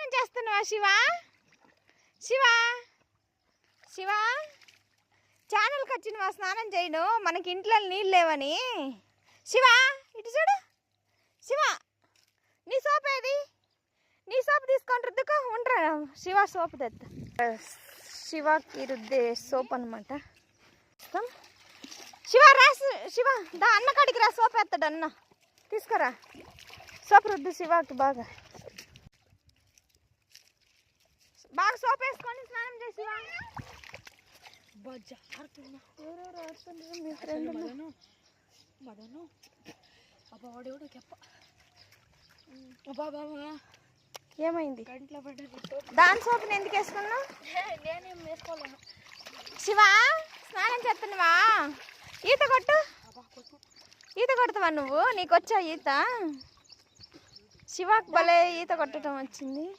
స్నానం చేస్తున్నావా శివ? శివ శివ ఛానల్కి వచ్చినవా స్నానం చేయను? మనకి ఇంట్లో నీళ్ళు లేవని. శివ ఇటు చూడు. శివ నీ సోప్ ఏది? నీ సోప్ తీసుకొని రుద్దుకో. ఉండరా శివ సోప్ తెద్దా. శివకి రుద్దే సోప్ అనమాట. శివ రాసు. శివ దా అన్న కాడికి రా, సోప్ ఎత్తాడు అన్న. తీసుకురా సోప్ రుద్దు శివకి. బాగా బాగా సోప్ వేసుకొని స్నానం చేసి ఏమైంది? దాని సోపుని ఎందుకు వేసుకున్నావు? నేనేం వేసుకోలేను. శివ స్నానం చేస్తున్నావా? ఈత కొట్టు. ఈత కొడతావా నువ్వు? నీకు వచ్చా ఈత? శివకు భలే ఈత కొట్టడం వచ్చింది.